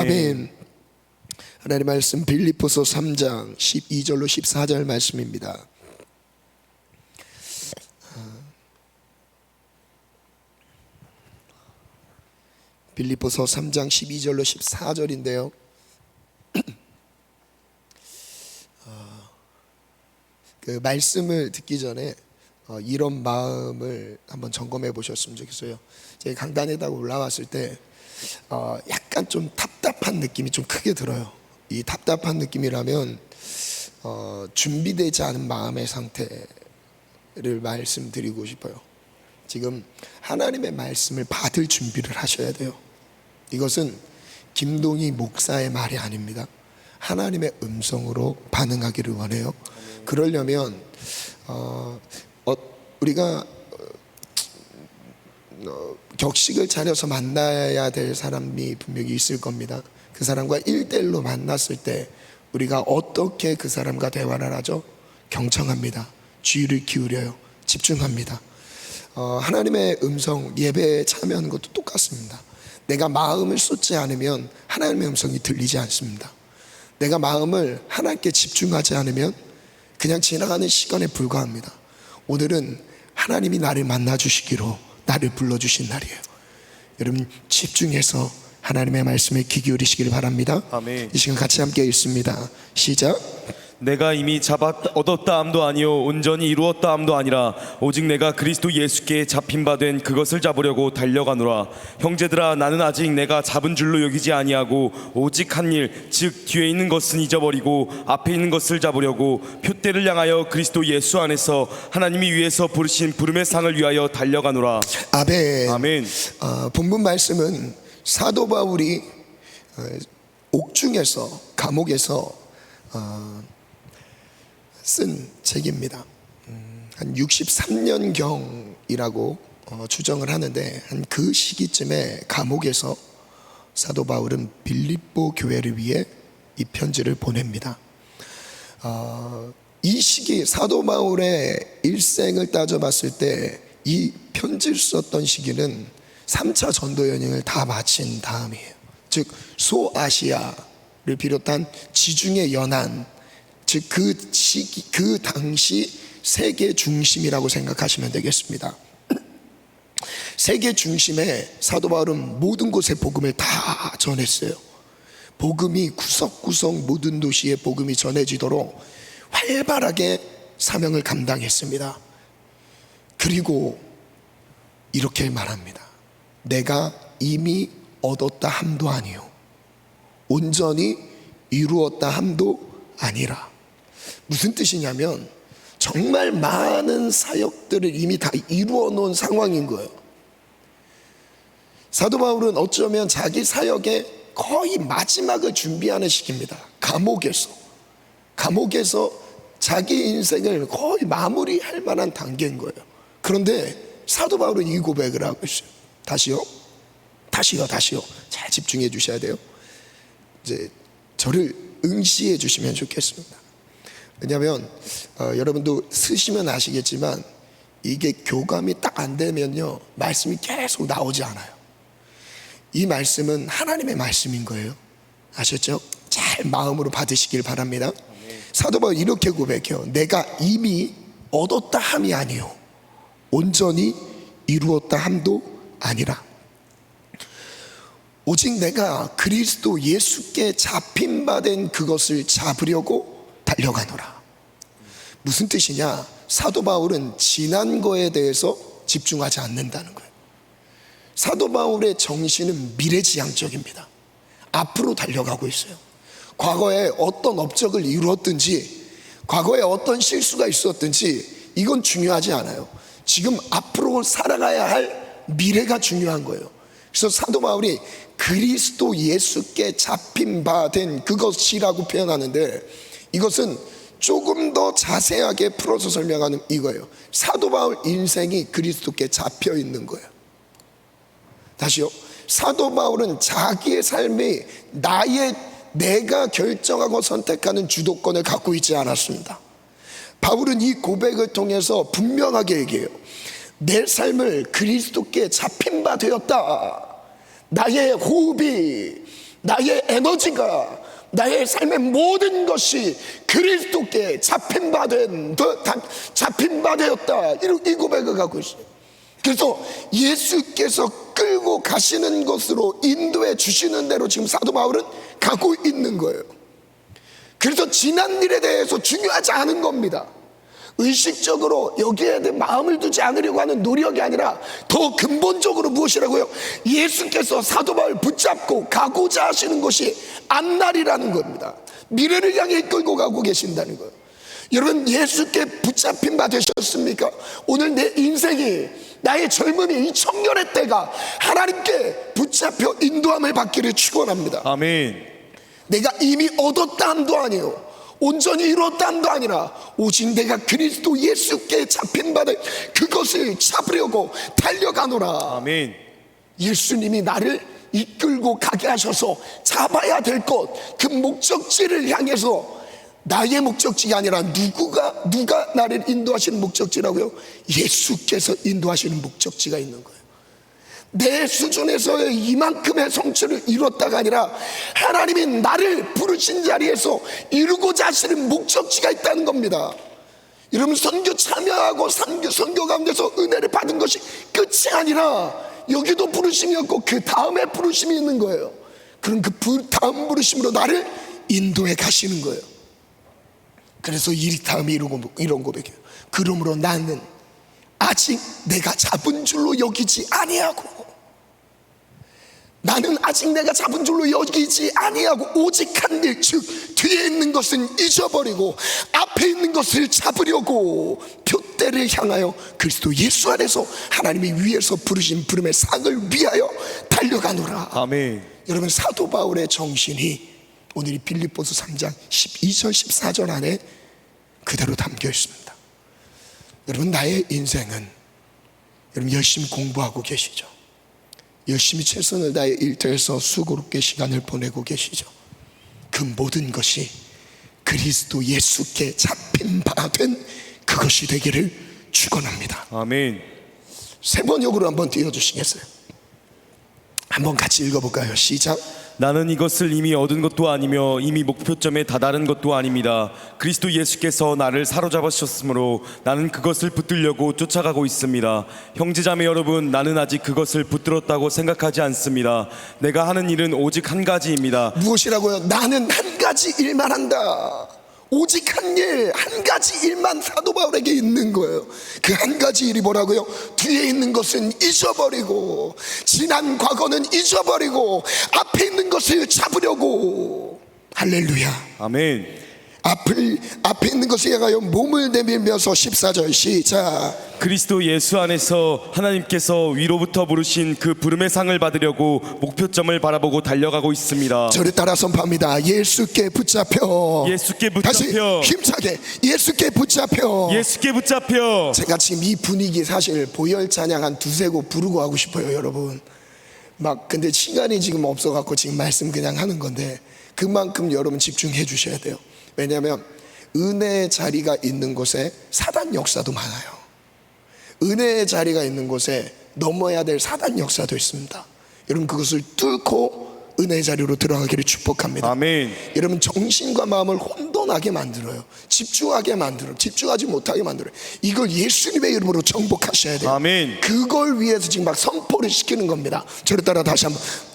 아멘. 하나님의 말씀 빌립보서 3장 12절로 14절 말씀입니다. 빌립보서 3장 12절로 14절인데요. 그 말씀을 듣기 전에 이런 마음을 한번 점검해 보셨으면 좋겠어요. 제가 강단에다가 올라왔을 때 약간 좀 답답한 느낌이 좀 크게 들어요. 이 답답한 느낌이라면 준비되지 않은 마음의 상태를 말씀드리고 싶어요. 지금 하나님의 말씀을 받을 준비를 하셔야 돼요. 이것은 김동희 목사의 말이 아닙니다. 하나님의 음성으로 반응하기를 원해요. 그러려면 우리가 격식을 차려서 만나야 될 사람이 분명히 있을 겁니다. 그 사람과 1대1로 만났을 때 우리가 어떻게 그 사람과 대화를 하죠? 경청합니다. 주의를 기울여요. 집중합니다. 하나님의 음성 예배에 참여하는 것도 똑같습니다. 내가 마음을 쏟지 않으면 하나님의 음성이 들리지 않습니다. 내가 마음을 하나님께 집중하지 않으면 그냥 지나가는 시간에 불과합니다. 오늘은 하나님이 나를 만나 주시기로 나를 불러주신 날이에요. 여러분 집중해서 하나님의 말씀에 귀 기울이시길 바랍니다. 아멘. 이 시간 같이 함께 읽습니다. 시작. 내가 이미 얻었다 함도 아니요 온전히 이루었다 함도 아니라 오직 내가 그리스도 예수께 잡힌 바 된 그것을 잡으려고 달려가노라. 형제들아, 나는 아직 내가 잡은 줄로 여기지 아니하고 오직 한 일, 즉 뒤에 있는 것은 잊어버리고 앞에 있는 것을 잡으려고 표대를 향하여 그리스도 예수 안에서 하나님이 위에서 부르신 부름의 상을 위하여 달려가노라. 아멘. 아멘. 본문 말씀은 사도 바울이 옥중에서 감옥에서 쓴 책입니다. 한 63년경이라고 추정을 하는데 한 그 시기쯤에 감옥에서 사도 바울은 빌립보 교회를 위해 이 편지를 보냅니다. 이 시기 사도 바울의 일생을 따져봤을 때 이 편지를 썼던 시기는 3차 전도 여행을 다 마친 다음이에요. 즉 소아시아를 비롯한 지중해 연안, 즉 그 당시 세계 중심이라고 생각하시면 되겠습니다. 세계 중심에 사도 바울은 모든 곳에 복음을 다 전했어요. 복음이 구석구석 모든 도시에 복음이 전해지도록 활발하게 사명을 감당했습니다. 그리고 이렇게 말합니다. 내가 이미 얻었다 함도 아니요 온전히 이루었다 함도 아니라. 무슨 뜻이냐면 정말 많은 사역들을 이미 다 이루어 놓은 상황인 거예요. 사도 바울은 어쩌면 자기 사역의 거의 마지막을 준비하는 시기입니다. 감옥에서 자기 인생을 거의 마무리할 만한 단계인 거예요. 그런데 사도 바울은 이 고백을 하고 있어요. 다시요. 잘 집중해 주셔야 돼요. 이제 저를 응시해 주시면 좋겠습니다. 왜냐하면 여러분도 쓰시면 아시겠지만 이게 교감이 딱 안 되면요 말씀이 계속 나오지 않아요. 이 말씀은 하나님의 말씀인 거예요. 아셨죠? 잘 마음으로 받으시길 바랍니다. 사도 바울 이렇게 고백해요. 내가 이미 얻었다 함이 아니요 온전히 이루었다 함도 아니라 오직 내가 그리스도 예수께 잡힌 바 된 그것을 잡으려고 달려가노라. 무슨 뜻이냐? 사도 바울은 지난 거에 대해서 집중하지 않는다는 거예요. 사도 바울의 정신은 미래지향적입니다. 앞으로 달려가고 있어요. 과거에 어떤 업적을 이루었든지 과거에 어떤 실수가 있었든지 이건 중요하지 않아요. 지금 앞으로 살아가야 할 미래가 중요한 거예요. 그래서 사도 바울이 그리스도 예수께 잡힌 바 된 그것이라고 표현하는데 이것은 조금 더 자세하게 풀어서 설명하는 이거예요. 사도 바울 인생이 그리스도께 잡혀 있는 거예요. 다시요. 사도 바울은 자기의 삶이 내가 결정하고 선택하는 주도권을 갖고 있지 않았습니다. 바울은 이 고백을 통해서 분명하게 얘기해요. 내 삶을 그리스도께 잡힌 바 되었다. 나의 호흡이 나의 에너지가, 나의 삶의 모든 것이 그리스도께 잡힌 바 되었다, 이 고백을 하고 있어요. 그래서 예수께서 끌고 가시는 것으로 인도해 주시는 대로 지금 사도 바울은 가고 있는 거예요. 그래서 지난 일에 대해서 중요하지 않은 겁니다. 의식적으로 여기에 대해 마음을 두지 않으려고 하는 노력이 아니라 더 근본적으로 무엇이라고요? 예수께서 사도 바울 붙잡고 가고자 하시는 것이 앞날이라는 겁니다. 미래를 향해 이끌고 가고 계신다는 거예요. 여러분, 예수께 붙잡힌 바 되셨습니까? 오늘 내 인생이, 나의 젊음이, 이 청년의 때가 하나님께 붙잡혀 인도함을 받기를 축원합니다. 아멘. 내가 이미 얻었다함도 아니요, 온전히 이뤘다함도 아니라 오직 내가 그리스도 예수께 잡힌 바를 그것을 잡으려고 달려가노라. 아멘. 예수님이 나를 이끌고 가게 하셔서 잡아야 될 것, 그 목적지를 향해서, 나의 목적지가 아니라 누가 나를 인도하시는 목적지라고요? 예수께서 인도하시는 목적지가 있는 거예요. 내 수준에서의 이만큼의 성취를 이뤘다가 아니라 하나님이 나를 부르신 자리에서 이루고자 하시는 목적지가 있다는 겁니다. 여러분, 선교 참여하고 선교 가운데서 은혜를 받은 것이 끝이 아니라 여기도 부르심이었고 그 다음에 부르심이 있는 거예요. 그럼 그 다음 부르심으로 나를 인도해 가시는 거예요. 그래서 이 다음에 이런 고백이에요. 그러므로 나는 아직 내가 잡은 줄로 여기지 아니하고, 나는 아직 내가 잡은 줄로 여기지 아니하고 오직 한 일, 즉 뒤에 있는 것은 잊어버리고 앞에 있는 것을 잡으려고 표대를 향하여 그리스도 예수 안에서 하나님이 위에서 부르신 부름의 상을 위하여 달려가노라. 아멘. 여러분, 사도 바울의 정신이 오늘 이 빌립보서 3장 12절 14절 안에 그대로 담겨 있습니다. 여러분, 나의 인생은, 여러분 열심히 공부하고 계시죠? 열심히 최선을 다해 일터에서 수고롭게 시간을 보내고 계시죠? 그 모든 것이 그리스도 예수께 잡힌 바 된 그것이 되기를 축원합니다. 아멘. 세 번역으로 한번 띄워주시겠어요? 한번 같이 읽어볼까요? 시작. 나는 이것을 이미 얻은 것도 아니며 이미 목표점에 다다른 것도 아닙니다. 그리스도 예수께서 나를 사로잡으셨으므로 나는 그것을 붙들려고 쫓아가고 있습니다. 형제자매 여러분, 나는 아직 그것을 붙들었다고 생각하지 않습니다. 내가 하는 일은 오직 한 가지입니다. 무엇이라고요? 나는 한 가지 일만 한다. 오직 한 일, 한 가지 일만 사도 바울에게 있는 거예요. 그 한 가지 일이 뭐라고요? 뒤에 있는 것은 잊어버리고, 지난 과거는 잊어버리고, 앞에 있는 것을 잡으려고. 할렐루야. 아멘. 앞에 있는 것에 향하여 몸을 내밀면서 14절 시작. 그리스도 예수 안에서 하나님께서 위로부터 부르신 그 부름의 상을 받으려고 목표점을 바라보고 달려가고 있습니다. 저를 따라 선포합니다. 예수께 붙잡혀. 예수께 다시 붙잡혀. 힘차게 예수께 붙잡혀. 예수께 붙잡혀. 제가 지금 이 분위기 사실 보혈 찬양 한 두세 곡 부르고 하고 싶어요, 여러분. 근데 시간이 지금 없어갖고 지금 말씀 그냥 하는 건데, 그만큼 여러분 집중해 주셔야 돼요. 왜냐하면 은혜의 자리가 있는 곳에 사단 역사도 많아요. 은혜의 자리가 있는 곳에 넘어야 될 사단 역사도 있습니다. 여러분, 그것을 뚫고 은혜의 자리로 들어가기를 축복합니다. 아멘. 여러분, 정신과 마음을 혼돈하게 만들어요. 집중하게 만들어요. 집중하지 못하게 만들어요. 이걸 예수님의 이름으로 정복하셔야 돼요. 아멘. 그걸 위해서 지금 막 선포를 시키는 겁니다. 저를 따라 다시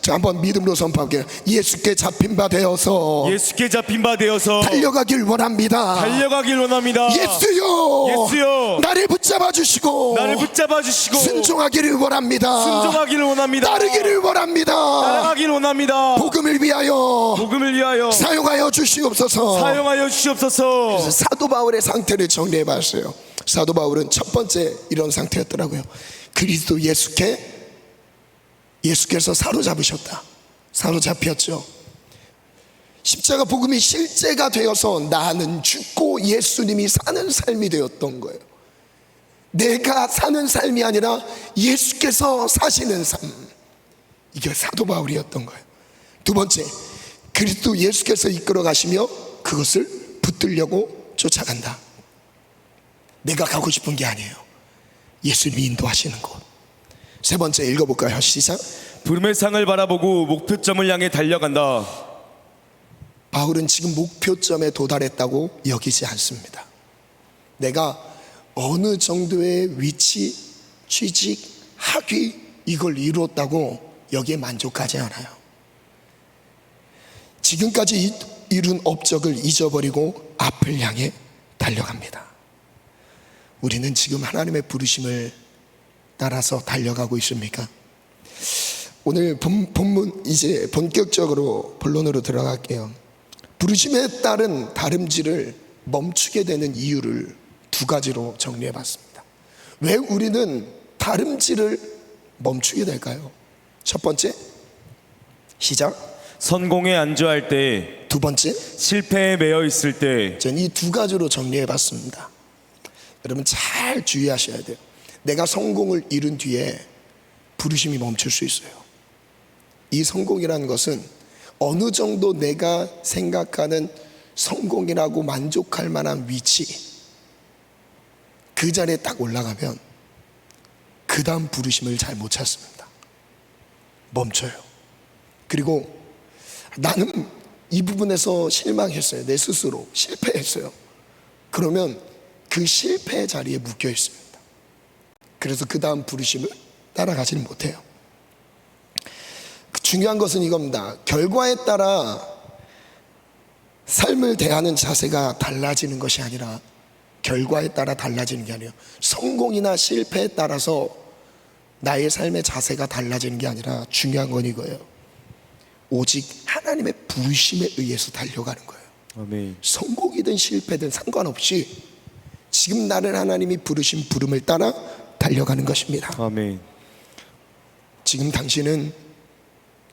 한번 믿음으로 선포할게요. 예수께 잡힌 바 되어서 예수께 잡힌 바 되어서 달려가길 원합니다. 달려가길 원합니다. 예수요, 예수요, 나를 붙잡아 주시고 나를 붙잡아 주시고 순종하기를 원합니다. 순종하기를 원합니다. 따르기를 원합니다. 따라가길 원합니다. 복음을 위하여 사용하여 주시옵소서. 사용하여 주시옵소서. 사도 바울의 상태를 정리해 봤어요. 사도 바울은 첫 번째 이런 상태였더라고요. 그리스도 예수께서 사로잡으셨다. 사로잡혔죠. 십자가 복음이 실제가 되어서 나는 죽고 예수님이 사는 삶이 되었던 거예요. 내가 사는 삶이 아니라 예수께서 사시는 삶. 이게 사도 바울이었던 거예요. 두 번째, 그리스도 예수께서 이끌어 가시며 그것을 붙들려고 쫓아간다. 내가 가고 싶은 게 아니에요. 예수님이 인도하시는 곳. 세 번째 읽어볼까요? 시작. 부름의 상을 바라보고 목표점을 향해 달려간다. 바울은 지금 목표점에 도달했다고 여기지 않습니다. 내가 어느 정도의 위치, 취직, 학위 이걸 이루었다고 여기에 만족하지 않아요. 지금까지 이룬 업적을 잊어버리고 앞을 향해 달려갑니다. 우리는 지금 하나님의 부르심을 따라서 달려가고 있습니까? 오늘 본문 이제 본격적으로 본론으로 들어갈게요. 부르심에 따른 다름질을 멈추게 되는 이유를 두 가지로 정리해 봤습니다. 왜 우리는 다름질을 멈추게 될까요? 첫 번째, 시작. 성공에 안주할 때, 두 번째, 실패에 매여 있을 때, 전 이 두 가지로 정리해 봤습니다. 여러분 잘 주의하셔야 돼요. 내가 성공을 이룬 뒤에 부르심이 멈출 수 있어요. 이 성공이라는 것은 어느 정도 내가 생각하는 성공이라고 만족할 만한 위치, 그 자리에 딱 올라가면 그 다음 부르심을 잘 못 찾습니다. 멈춰요. 그리고 나는 이 부분에서 실망했어요. 내 스스로 실패했어요. 그러면 그 실패의 자리에 묶여 있습니다. 그래서 그 다음 부르심을 따라가지는 못해요. 중요한 것은 이겁니다. 결과에 따라 삶을 대하는 자세가 달라지는 것이 아니라, 결과에 따라 달라지는 게 아니에요. 성공이나 실패에 따라서 나의 삶의 자세가 달라지는 게 아니라 중요한 건 이거예요. 오직 하나님의 부르심에 의해서 달려가는 거예요. 아멘. 성공이든 실패든 상관없이 지금 나를 하나님이 부르신 부름을 따라 달려가는 것입니다. 아멘. 지금 당신은,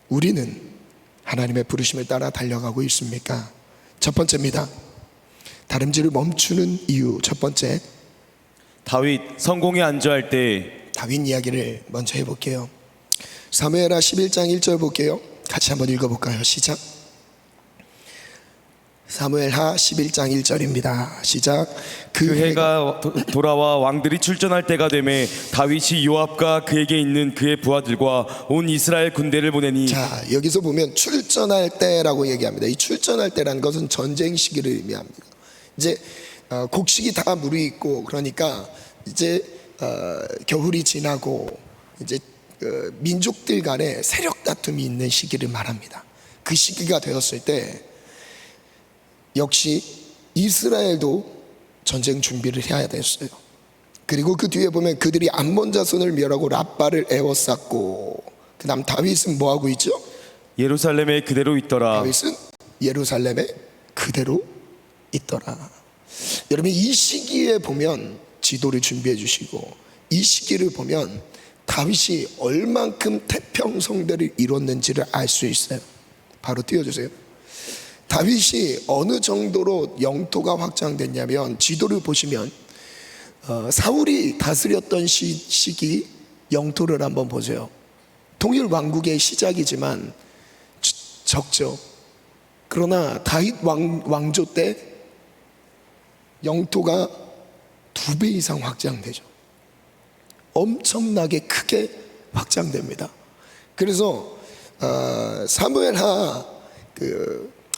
우리는 하나님의 부르심을 따라 달려가고 있습니까? 첫 번째입니다. 다름질을 멈추는 이유. 첫 번째, 다윗 성공에 안주할 때, 다윗 이야기를 먼저 해볼게요. 사무엘하 11장 1절 볼게요. 같이 한번 읽어볼까요? 시작. 사무엘하 11장 1절입니다. 시작. 그 해가 돌아와 왕들이 출전할 때가 되매 다윗이 요압과 그에게 있는 그의 부하들과 온 이스라엘 군대를 보내니. 자, 여기서 보면 출전할 때라고 얘기합니다. 이 출전할 때라는 것은 전쟁 시기를 의미합니다. 이제 곡식이 다 무르익고, 그러니까 이제 겨울이 지나고 이제 민족들 간에 세력 다툼이 있는 시기를 말합니다. 그 시기가 되었을 때 역시 이스라엘도 전쟁 준비를 해야 됐어요. 그리고 그 뒤에 보면 그들이 암몬 자손을 멸하고 랍바를 에워쌌고, 그 다음 다윗은 뭐하고 있죠? 예루살렘에 그대로 있더라. 다윗은 예루살렘에 그대로 있더라. 여러분 이 시기에 보면 지도를 준비해 주시고, 이 시기를 보면 다윗이 얼만큼 태평성대를 이뤘는지를 알 수 있어요. 바로 띄워주세요. 다윗이 어느 정도로 영토가 확장됐냐면, 지도를 보시면 사울이 다스렸던 시기 영토를 한번 보세요. 통일 왕국의 시작이지만 적죠. 그러나 다윗 왕조 때 영토가 2배 이상 확장되죠. 엄청나게 크게 확장됩니다. 그래서 사무엘하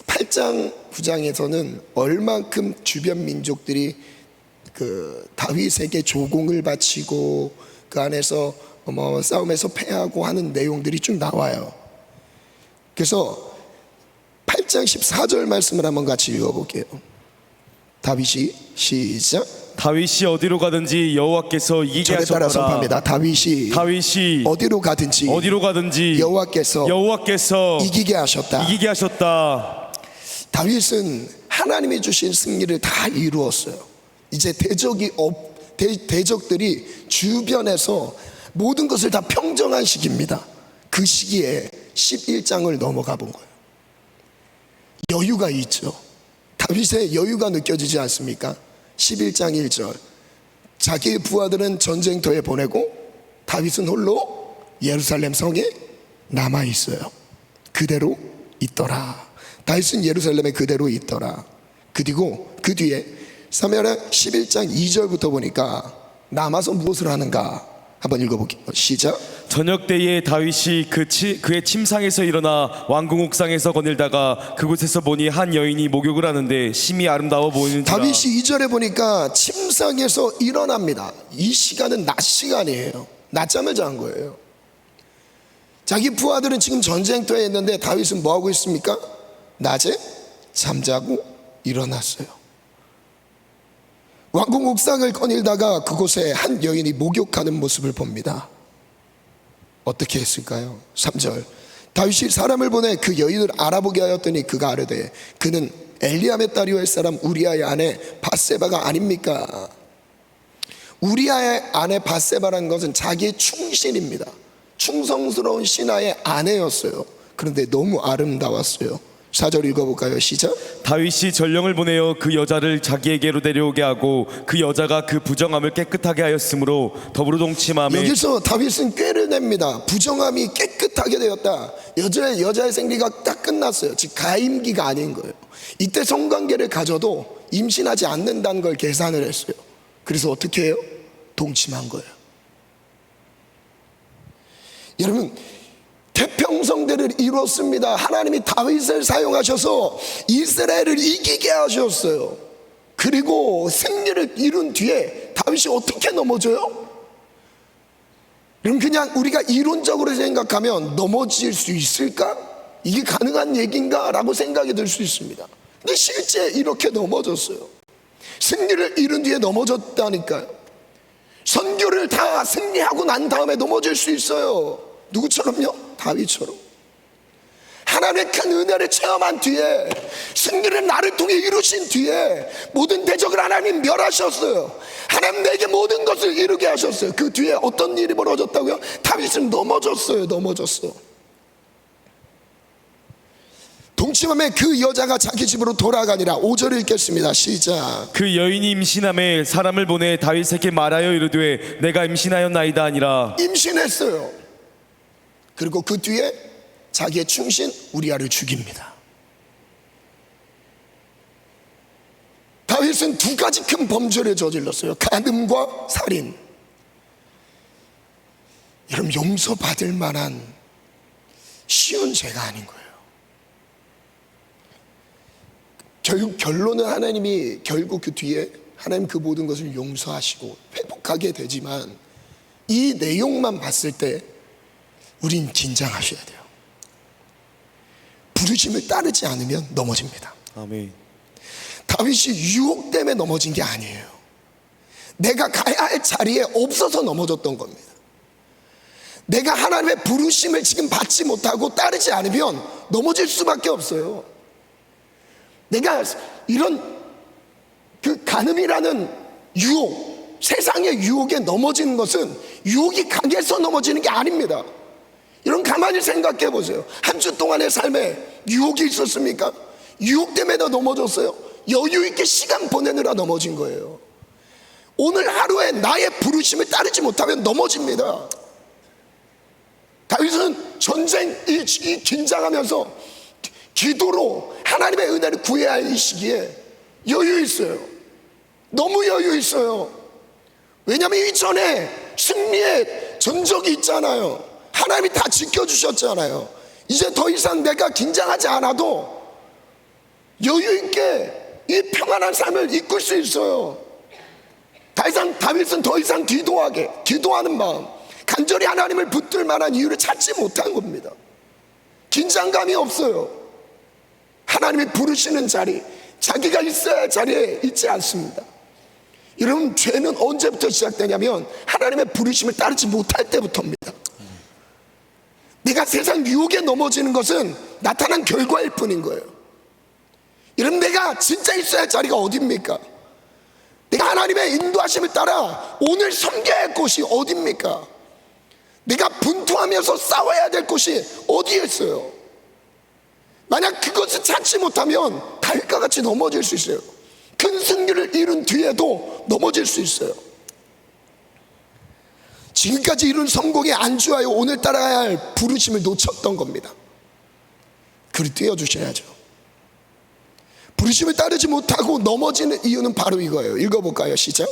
8장 9장에서는 얼만큼 주변 민족들이 다윗에게 조공을 바치고 그 안에서 싸움에서 패하고 하는 내용들이 쭉 나와요. 그래서 8장 14절 말씀을 한번 같이 읽어볼게요. 다윗이 시작. 다윗이 어디로 가든지 여호와께서 이기게 절에 따라 하셨더라. 선포합니다. 다윗이 어디로 가든지 여호와께서 이기게 하셨다. 다윗은 하나님이 주신 승리를 다 이루었어요. 이제 대적들이 주변에서 모든 것을 다 평정한 시기입니다. 그 시기에 11장을 넘어가 본 거예요. 여유가 있죠. 다윗의 여유가 느껴지지 않습니까? 11장 1절, 자기의 부하들은 전쟁터에 보내고 다윗은 홀로 예루살렘 성에 남아있어요. 그대로 있더라. 다윗은 예루살렘에 그대로 있더라. 그리고 그 뒤에 사무엘하 11장 2절부터 보니까 남아서 무엇을 하는가 한번 읽어볼게요. 시작. 저녁 때에 다윗이 그의 침상에서 일어나 왕궁 옥상에서 거닐다가 그곳에서 보니 한 여인이 목욕을 하는데 심히 아름다워 보이는지라. 다윗이 2절에 보니까 침상에서 일어납니다. 이 시간은 낮 시간이에요. 낮잠을 잔 거예요. 자기 부하들은 지금 전쟁터에 있는데 다윗은 뭐하고 있습니까? 낮에 잠자고 일어났어요. 왕궁 옥상을 거닐다가 그곳에 한 여인이 목욕하는 모습을 봅니다. 어떻게 했을까요? 3절, 다윗이 사람을 보내 그 여인을 알아보게 하였더니 그가 아뢰되 그는 엘리암의 딸이요 할 사람 우리아의 아내 밧세바가 아닙니까? 우리아의 아내 밧세바라는 것은 자기의 충신입니다. 충성스러운 신하의 아내였어요. 그런데 너무 아름다웠어요. 4절 읽어볼까요? 시작. 다윗이 전령을 보내어 그 여자를 자기에게로 데려오게 하고 그 여자가 그 부정함을 깨끗하게 하였으므로 더불어 동침함에. 여기서 다윗은 꾀를 냅니다. 부정함이 깨끗하게 되었다. 여자의 생리가 딱 끝났어요. 즉 가임기가 아닌 거예요. 이때 성관계를 가져도 임신하지 않는다는 걸 계산을 했어요. 그래서 어떻게 해요? 동침한 거예요. 여러분, 태평성대를 이뤘습니다. 하나님이 다윗을 사용하셔서 이스라엘을 이기게 하셨어요. 그리고 승리를 이룬 뒤에 다윗이 어떻게 넘어져요? 그럼 그냥 우리가 이론적으로 생각하면 넘어질 수 있을까? 이게 가능한 얘기인가? 라고 생각이 들 수 있습니다. 근데 실제 이렇게 넘어졌어요. 승리를 이룬 뒤에 넘어졌다니까요. 선교를 다 승리하고 난 다음에 넘어질 수 있어요. 누구처럼요? 다윗처럼. 하나님의 큰 은혜를 체험한 뒤에, 승리를 나를 통해 이루신 뒤에 모든 대적을 하나님 멸하셨어요. 하나님 내게 모든 것을 이루게 하셨어요. 그 뒤에 어떤 일이 벌어졌다고요? 다윗은 넘어졌어요. 동침함에 그 여자가 자기 집으로 돌아가니라. 5절 읽겠습니다. 시작. 그 여인이 임신함에 사람을 보내 다윗에게 말하여 이르되 내가 임신하였나이다 아니라. 임신했어요. 그리고 그 뒤에 자기의 충신 우리아를 죽입니다. 다윗은 두 가지 큰 범죄를 저질렀어요. 간음과 살인. 여러분, 용서받을 만한 쉬운 죄가 아닌 거예요. 결론은 하나님이 결국 그 뒤에 하나님 그 모든 것을 용서하시고 회복하게 되지만, 이 내용만 봤을 때 우린 긴장하셔야 돼요. 부르심을 따르지 않으면 넘어집니다. 아멘. 다윗이 유혹 때문에 넘어진 게 아니에요. 내가 가야 할 자리에 없어서 넘어졌던 겁니다. 내가 하나님의 부르심을 지금 받지 못하고 따르지 않으면 넘어질 수밖에 없어요. 내가 이런 그 간음이라는 유혹, 세상의 유혹에 넘어지는 것은 유혹이 강해서 넘어지는 게 아닙니다. 이런 가만히 생각해 보세요. 한 주 동안의 삶에 유혹이 있었습니까? 유혹 때문에 넘어졌어요. 여유 있게 시간 보내느라 넘어진 거예요. 오늘 하루에 나의 부르심을 따르지 못하면 넘어집니다. 다윗은 전쟁 이 긴장하면서 기도로 하나님의 은혜를 구해야 할 이 시기에 여유 있어요. 너무 여유 있어요. 왜냐하면 이전에 승리의 전적이 있잖아요. 하나님이 다 지켜주셨잖아요. 이제 더 이상 내가 긴장하지 않아도 여유 있게 이 평안한 삶을 이끌 수 있어요. 다윗은 더 이상 기도하는 마음, 간절히 하나님을 붙들 만한 이유를 찾지 못한 겁니다. 긴장감이 없어요. 하나님이 부르시는 자리, 자기가 있어야 할 자리에 있지 않습니다. 여러분, 죄는 언제부터 시작되냐면 하나님의 부르심을 따르지 못할 때부터입니다. 내가 세상 유혹에 넘어지는 것은 나타난 결과일 뿐인 거예요. 여러분, 내가 진짜 있어야 할 자리가 어디입니까? 내가 하나님의 인도하심을 따라 오늘 섬겨야 할 곳이 어디입니까? 내가 분투하면서 싸워야 될 곳이 어디에 있어요? 만약 그것을 찾지 못하면 다윗과 같이 넘어질 수 있어요. 큰 승리를 이룬 뒤에도 넘어질 수 있어요. 지금까지 이룬 성공에 안주하여 오늘 따라야 할 부르심을 놓쳤던 겁니다. 그를 떼어주셔야죠. 부르심을 따르지 못하고 넘어지는 이유는 바로 이거예요. 읽어볼까요? 시작.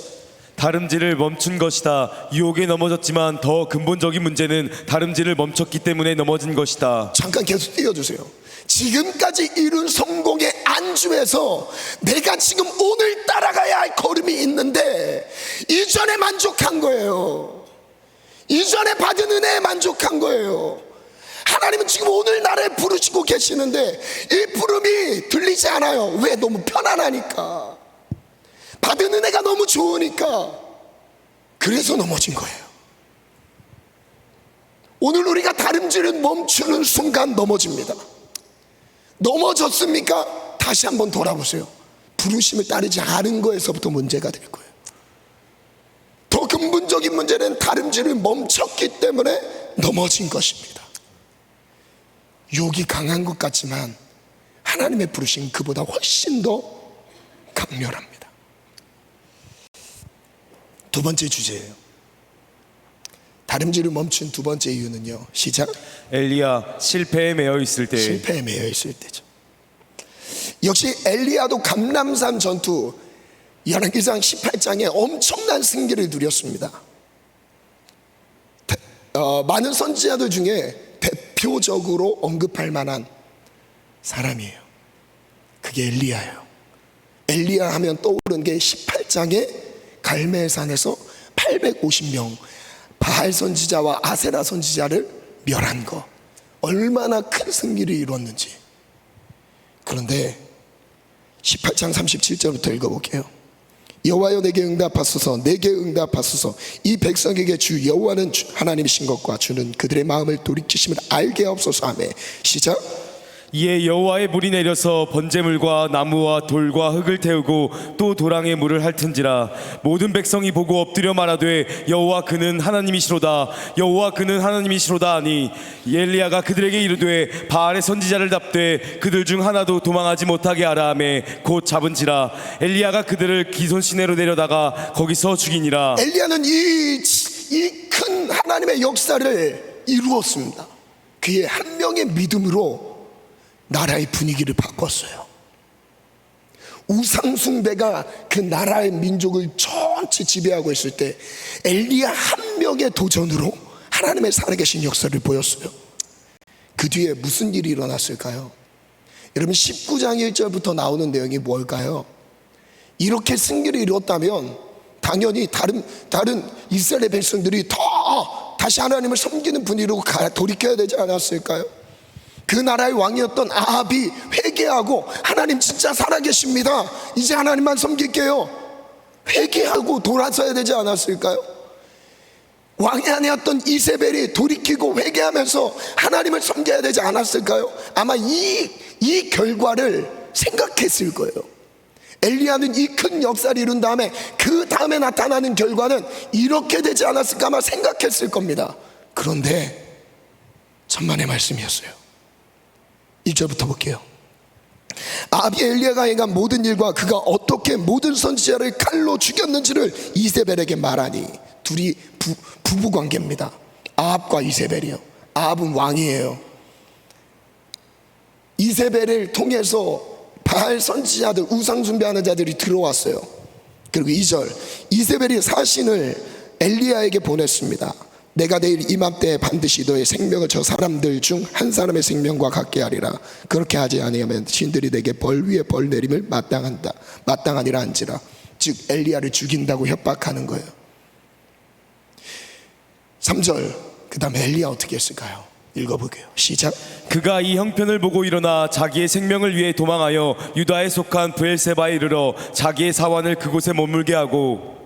다름질을 멈춘 것이다. 유혹에 넘어졌지만 더 근본적인 문제는 다름질을 멈췄기 때문에 넘어진 것이다. 잠깐 계속 띄워주세요. 지금까지 이룬 성공의 안주에서 내가 지금 오늘 따라가야 할 걸음이 있는데 이전에 만족한 거예요. 이전에 받은 은혜에 만족한 거예요. 하나님은 지금 오늘 나를 부르시고 계시는데 이 부름이 들리지 않아요. 왜? 너무 편안하니까, 받은 은혜가 너무 좋으니까. 그래서 넘어진 거예요. 오늘 우리가 다름질을 멈추는 순간 넘어집니다. 넘어졌습니까? 다시 한번 돌아보세요. 부르심을 따르지 않은 거에서부터 문제가 될 거예요. 더 근본적인 문제는 다름질을 멈췄기 때문에 넘어진 것입니다. 유혹이 강한 것 같지만 하나님의 부르심 그보다 훨씬 더 강렬합니다. 두 번째 주제예요. 다름질을 멈춘 두 번째 이유는요, 시작. 엘리야 실패에 매여 있을 때. 실패에 매여 있을 때죠. 역시 엘리야도 감람산 전투 열왕기상 18장에 엄청난 승리를 누렸습니다. 많은 선지자들 중에 대표적으로 언급할 만한 사람이에요. 그게 엘리야예요. 엘리야 하면 떠오르는 게 18장에 갈멜산에서 850명 바알 선지자와 아세라 선지자를 멸한 거, 얼마나 큰 승리를 이뤘는지. 그런데 18장 37절부터 읽어볼게요. 여호와여 내게 응답하소서, 내게 응답하소서. 이 백성에게 주 여호와는 하나님이신 것과 주는 그들의 마음을 돌이키심을 알게 하옵소서 하매. 시작. 이에 여호와의 물이 내려서 번제물과 나무와 돌과 흙을 태우고 또 도랑에 물을 핥은지라. 모든 백성이 보고 엎드려 말하되 여호와 그는 하나님이시로다, 여호와 그는 하나님이시로다 하니, 엘리야가 그들에게 이르되 바알의 선지자를 잡되 그들 중 하나도 도망하지 못하게 하라 하매 곧 잡은지라. 엘리야가 그들을 기손 시내로 데려다가 거기서 죽이니라. 엘리야는 이 큰 하나님의 역사를 이루었습니다. 그의 한 명의 믿음으로 나라의 분위기를 바꿨어요. 우상숭배가 그 나라의 민족을 전체 지배하고 있을 때 엘리야 한 명의 도전으로 하나님의 살아계신 역사를 보였어요. 그 뒤에 무슨 일이 일어났을까요? 여러분 19장 1절부터 나오는 내용이 뭘까요? 이렇게 승리를 이뤘다면 당연히 다른 이스라엘 백성들이 더 다시 하나님을 섬기는 분위기로 돌이켜야 되지 않았을까요? 그 나라의 왕이었던 아합이 회개하고 하나님 진짜 살아계십니다, 이제 하나님만 섬길게요, 회개하고 돌아서야 되지 않았을까요? 왕이 아니었던 이세벨이 돌이키고 회개하면서 하나님을 섬겨야 되지 않았을까요? 아마 이 결과를 생각했을 거예요. 엘리야는 이 큰 역사를 이룬 다음에 그 다음에 나타나는 결과는 이렇게 되지 않았을까 아마 생각했을 겁니다. 그런데 천만의 말씀이었어요. 1절부터 볼게요. 아합이 엘리야가 행한 모든 일과 그가 어떻게 모든 선지자를 칼로 죽였는지를 이세벨에게 말하니. 둘이 부부관계입니다. 아합과 이세벨이요. 아합은 왕이에요. 이세벨을 통해서 바알 선지자들, 우상숭배하는 자들이 들어왔어요. 그리고 2절, 이세벨이 사신을 엘리야에게 보냈습니다. 내가 내일 이맘때에 반드시 너의 생명을 저 사람들 중 한 사람의 생명과 같게 하리라. 그렇게 하지 아니하면 신들이 내게 벌 위에 벌 내림을 마땅하니라 한지라. 즉 엘리야를 죽인다고 협박하는 거예요. 3절, 그 다음에 엘리야 어떻게 했을까요? 읽어볼게요. 시작. 그가 이 형편을 보고 일어나 자기의 생명을 위해 도망하여 유다에 속한 브엘세바에 이르러 자기의 사환을 그곳에 머물게 하고,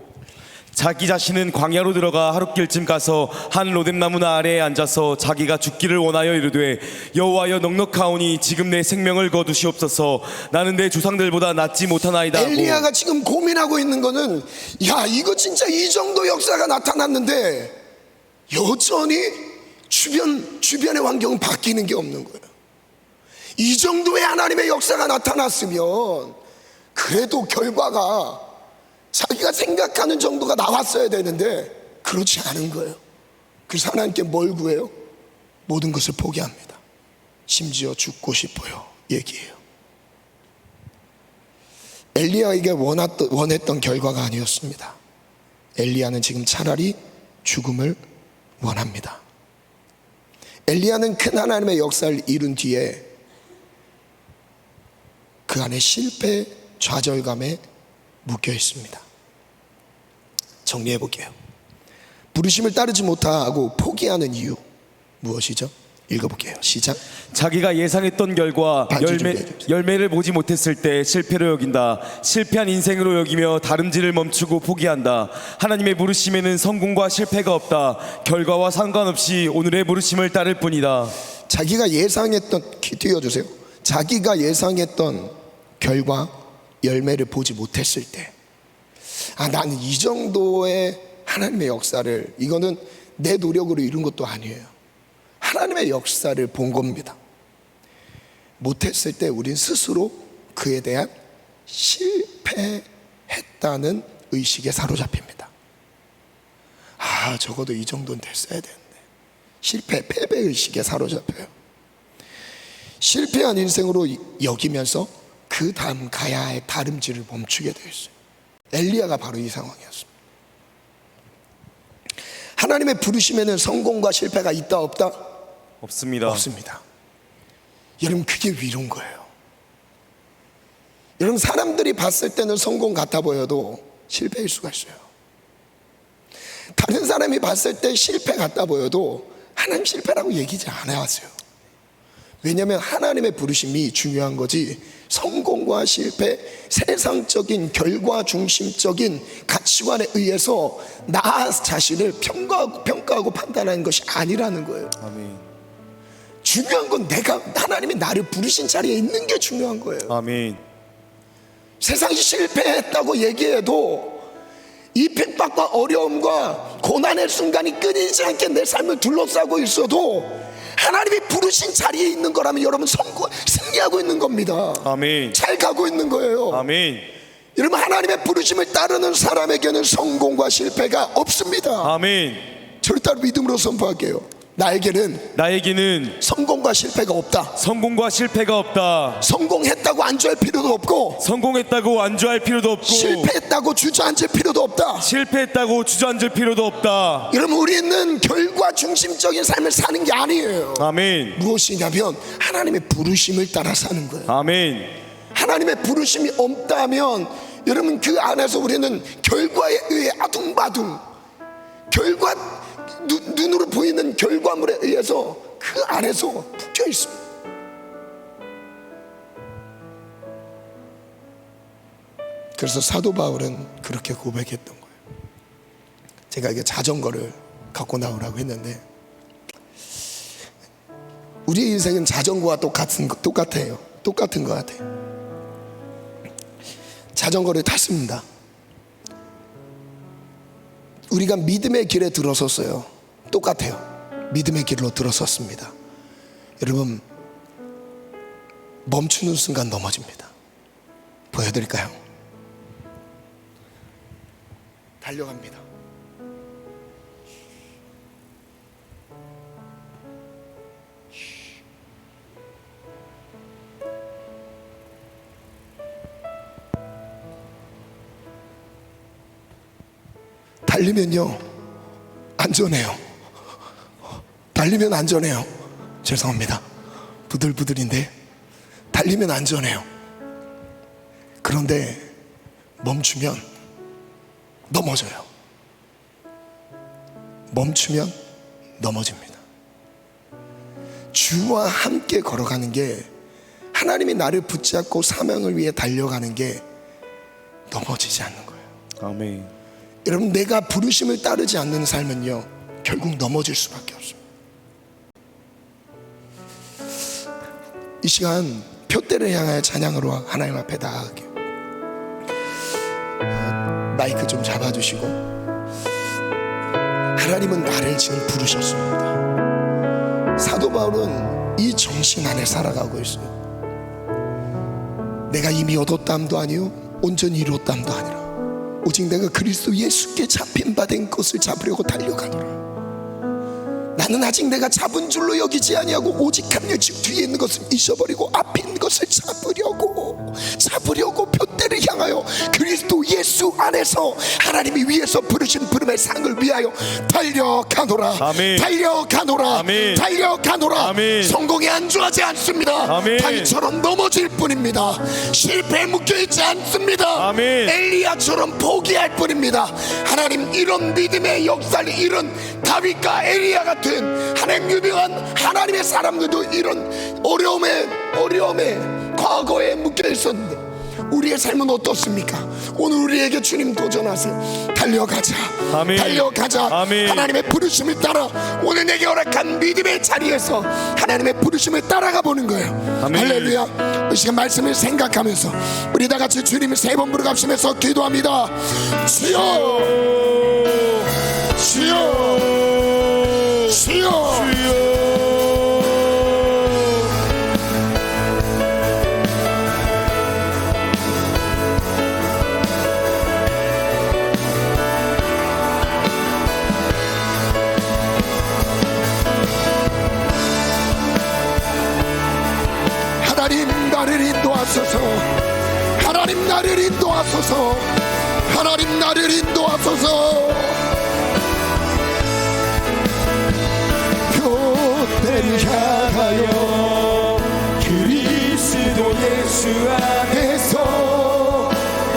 자기 자신은 광야로 들어가 하룻길쯤 가서 한 로뎀나무 아래에 앉아서 자기가 죽기를 원하여 이르되 여호와여 넉넉하오니 지금 내 생명을 거두시옵소서. 나는 내 조상들보다 낫지 못하나이다 하고. 엘리야가 지금 고민하고 있는 거는, 야 이거 진짜 이 정도 역사가 나타났는데 여전히 주변의 환경은 바뀌는 게 없는 거예요. 이 정도의 하나님의 역사가 나타났으면 그래도 결과가 자기가 생각하는 정도가 나왔어야 되는데 그렇지 않은 거예요. 그래서 하나님께 뭘 구해요? 모든 것을 포기합니다. 심지어 죽고 싶어요 얘기해요. 엘리야에게 원했던 결과가 아니었습니다. 엘리야는 지금 차라리 죽음을 원합니다. 엘리야는 큰 하나님의 역사를 이룬 뒤에 그 안에 실패, 좌절감에 묶여 있습니다. 정리해 볼게요. 부르심을 따르지 못하고 포기하는 이유 무엇이죠? 읽어볼게요. 시작. 자기가 예상했던 결과 반주 준비해 주세요. 열매를 보지 못했을 때 실패로 여긴다. 실패한 인생으로 여기며 다름질을 멈추고 포기한다. 하나님의 부르심에는 성공과 실패가 없다. 결과와 상관없이 오늘의 부르심을 따를 뿐이다. 자기가 예상했던, 띄워주세요. 자기가 예상했던 결과 열매를 보지 못했을 때, 나는 이 정도의 하나님의 역사를, 이거는 내 노력으로 이룬 것도 아니에요. 하나님의 역사를 본 겁니다. 못했을 때 우린 스스로 그에 대한 실패했다는 의식에 사로잡힙니다. 적어도 이 정도는 됐어야 되는데. 패배 의식에 사로잡혀요. 실패한 인생으로 여기면서 그 다음 가야 할 다름질을 멈추게 되었어요. 엘리야가 바로 이 상황이었습니다. 하나님의 부르심에는 성공과 실패가 있다 없다? 없습니다. 없습니다. 여러분, 그게 위로인 거예요. 여러분, 사람들이 봤을 때는 성공 같아 보여도 실패일 수가 있어요. 다른 사람이 봤을 때 실패 같아 보여도 하나님 실패라고 얘기지 않아왔어요. 왜냐하면 하나님의 부르심이 중요한 거지, 성공과 실패, 세상적인 결과 중심적인 가치관에 의해서 나 자신을 평가하고 판단하는 것이 아니라는 거예요. 아멘. 중요한 건 내가, 하나님이 나를 부르신 자리에 있는 게 중요한 거예요. 아멘. 세상이 실패했다고 얘기해도 이 핍박과 어려움과 고난의 순간이 끊이지 않게 내 삶을 둘러싸고 있어도 하나님이 부르신 자리에 있는 거라면 여러분 승리하고 있는 겁니다. 아멘. 잘 가고 있는 거예요. 아멘. 여러분, 하나님의 부르심을 따르는 사람에게는 성공과 실패가 없습니다. 아멘. 저를 따라 믿음으로 선포할게요. 나에게는 성공과 실패가 없다. 성공과 실패가 없다. 성공했다고 안주할 필요도 없고, 성공했다고 안주할 필요도 없고, 실패했다고 주저앉을 필요도 없다. 실패했다고 주저앉을 필요도 없다. 여러분, 우리는 결과 중심적인 삶을 사는 게 아니에요. 아멘. 무엇이냐면 하나님의 부르심을 따라 사는 거예요. 아멘. 하나님의 부르심이 없다면 여러분, 그 안에서 우리는 결과에 의해 아둥바둥, 눈으로 보이는 결과물에 의해서 그 안에서 묶여 있습니다. 그래서 사도 바울은 그렇게 고백했던 거예요. 제가 이게 자전거를 갖고 나오라고 했는데, 우리 인생은 자전거와 똑같은 것 같아요. 자전거를 탔습니다. 우리가 믿음의 길에 들어섰어요. 똑같아요. 믿음의 길로 들어섰습니다. 여러분, 멈추는 순간 넘어집니다. 보여드릴까요? 달려갑니다. 달리면요, 안전해요. 달리면 안전해요. 죄송합니다. 부들부들인데, 달리면 안전해요. 그런데 멈추면 넘어져요. 멈추면 넘어집니다. 주와 함께 걸어가는 게, 하나님이 나를 붙잡고 사명을 위해 달려가는 게 넘어지지 않는 거예요. 아멘. 여러분, 내가 부르심을 따르지 않는 삶은요, 결국 넘어질 수밖에 없습니다. 이 시간 표대를 향하여 찬양으로 하나님 앞에 나아갈게요. 마이크 좀 잡아주시고, 하나님은 나를 지금 부르셨습니다. 사도 바울은 이 정신 안에 살아가고 있어요. 내가 이미 얻었다함도 아니요 온전히 이루었다함도 아니라 오직 내가 그리스도 예수께 잡힌 바 된 것을 잡으려고 달려가노라. 나는 아직 내가 잡은 줄로 여기지 아니하고 오직 하며 지금 뒤에 있는 것을 잊어버리고 앞에 있는 것을 잡으려고 표대를 향하여 그리스도 예수 안에서 하나님이 위에서 부르신 부름의 상을 위하여 달려가노라. 아멘. 달려가노라. 아멘. 달려가노라. 아멘. 성공에 안주하지 않습니다. 아멘. 다윗처럼 넘어질 뿐입니다. 실패에 묶여있지 않습니다. 아멘. 엘리야처럼 포기할 뿐입니다. 하나님, 이런 믿음의 역사를 이룬 다윗과 엘리야 같은 하나님 유명한 하나님의 사람들도 이런 어려움에 과거에 묶여 있었는데 우리의 삶은 어떻습니까? 오늘 우리에게 주님 도전하세요. 달려가자. 아멘. 달려가자. 아멘. 하나님의 부르심을 따라 오늘 내게 허락한 믿음의 자리에서 하나님의 부르심을 따라가 보는 거예요. 아멘. 할렐루야. 이 시간 말씀을 생각하면서 우리 다 같이 주님을 세 번 부르갑시면서 기도합니다. 주여, 주여, 주여. 하나님, 나를 인도하소서. 하나님, 나를 인도하소서. 하나님, 나를 인도하소서. 교대를 향하여 그리스도 예수 안에서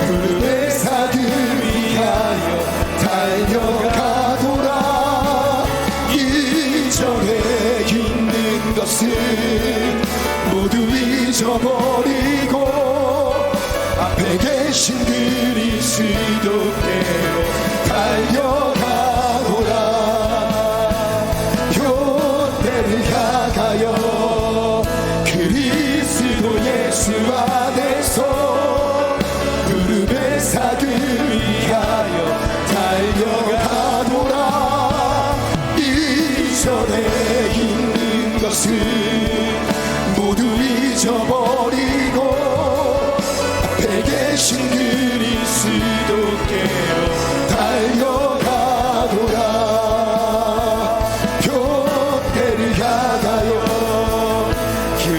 구름의 사을 위하여 달려가노라. 이전에 있는 것은 모두 잊어버리고 앞에 계신 그리스도께로 달려가노라. 교대를 향하여 그리스도 예수 안에서 구름의 사을 위하여 달려가노라. 이전에 있는 것은 모두 잊어버리고 앞에 계신 그리스도께로 달려가노라. 교대를 향하여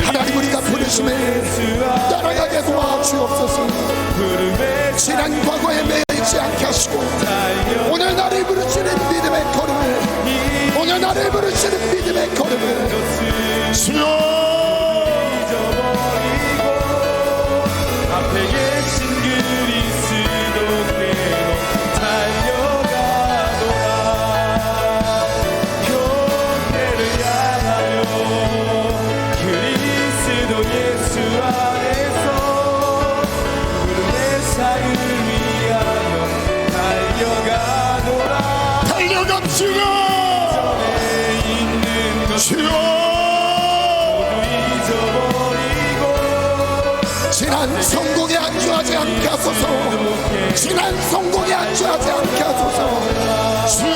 하나님, 우리가 부르심을 따라가게 도와주옵소서. 지난 과거에 매이지 않게 하시고 오늘 나를 부르시는 믿음의 걸음을, 오늘 나를 부르시는 믿음의 걸음을 주여, 앞에 계신 그리스도께로 달려가노라. 교대를 향하여 그리스도 예수 안에서 구름의 사을 위하여 달려가노라. 달려갑시다. 있는 주여, 지난 성공에 안주하지 않게 하소서. 지난 성공에 안주하지 않게 하소서. 주여,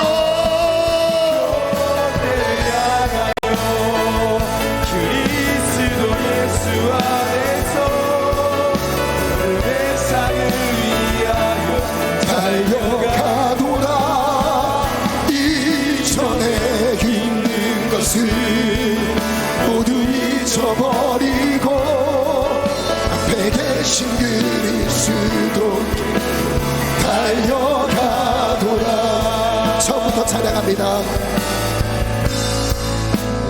그리스도 예수 안에서 구름의 사을 위하여 달려가노라. 이전에 있는 것을 모두 잊어버리고 앞에 계신 그리스도 달려가노라. 처음부터 찬양합니다.